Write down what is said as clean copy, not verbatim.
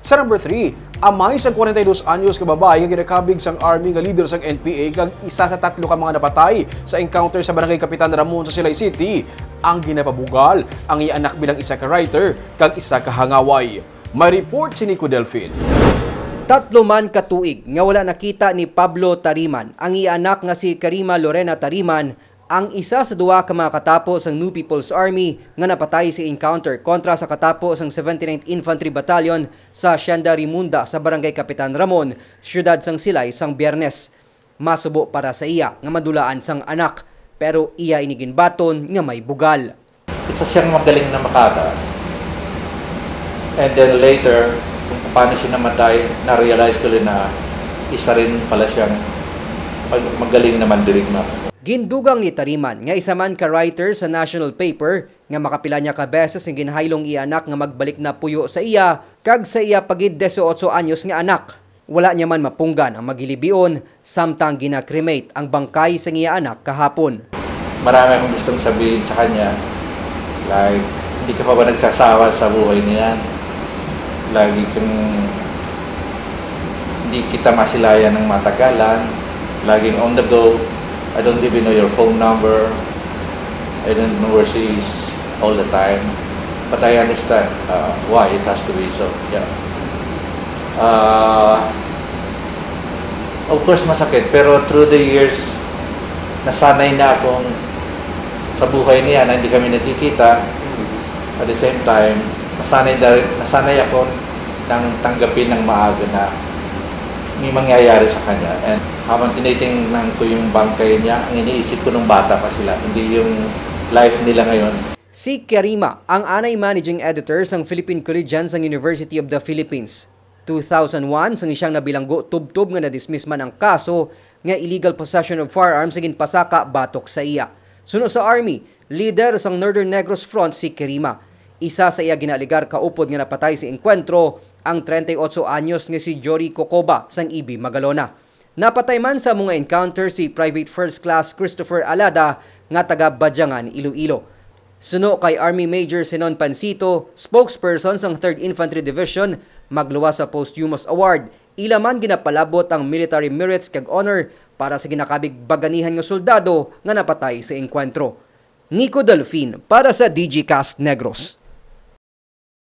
Sa number 3, amay sang 42 anyos ka babae nga ginakabig sang army nga leader sang NPA kag isa sa 3 ka mga napatay sa encounter sa Barangay Kapitan Ramon sa Silay City. Ang ginapabugal ang iya anak bilang isa ka writer kag isa ka hangaway. May report si Nico Delfin. 3 man katuig nga wala nakita ni Pablo Tariman, ang iya anak nga si Karima Lorena Tariman, ang isa sa 2 ka mga katapos ng New People's Army nga napatay sa encounter kontra sa katapos ng 79th Infantry Battalion sa Hacienda Rimunda sa Barangay Kapitan Ramon, siyudad sang Silay sang Biyernes. Masubo para sa iya nga madulaan sang anak, pero iya iniginbaton nga may bugal. Isa siyang magaling na makata. And then later, kung paano siya namatay, na-realize ko rin na isa rin pala siyang magaling na mandirigma. Gindugang ni Tariman nga isa man ka writer sa national paper nga makapila niya ka beses ang ginhaylong iya anak nga magbalik na puyo sa iya kag sa iya pagid 18 anyos nga anak. Wala niya man mapunggan ang magilibion samtang gina-cremate ang bangkay sa iya anak kahapon. Marami akong gustong sabihin sa kanya, like, hindi ka pa ba nagsasawa sa buhay niyan? Lagi kang hindi kita masilayan ng matagalan, laging on the go. I don't even know your phone number. I don't know where she is all the time. But I understand why it has to be so. Yeah. Of course, masakit. Pero through the years, nasanay na akong sa buhay niya na hindi kami nakikita. At the same time, nasanay ako nang tanggapin ng maaga na may mangyayari sa kanya. And habang tinitingnan ko yung bangkay niya, ang iniisip ko nung bata pa sila, hindi yung life nila ngayon. Si Karima, ang anay managing editor sang Philippine Collegians ng University of the Philippines. 2001, sang siyang nabilanggo tubtob nga na-dismiss man ang kaso nga illegal possession of firearms sa ginpasaka batok sa iya. Suno sa Army, leader sang Northern Negros Front si Karima. Isa sa iya ginaligar kaupod nga napatay sa enkwentro ang 38 anyos nga si Jory Cocoba sang Ibi Magalona. Napatay man sa mga encounter si Private First Class Christopher Alada nga taga Badyangan, Iloilo. Suno kay Army Major Senon Pancito, spokesperson sang 3rd Infantry Division, magluwas sa posthumous award. Ila man ginapalabot ang military merits kag honor para sa ginakabig baganihan nga soldado nga napatay sa enkwentro. Nico Delfin para sa DigiCast Negros.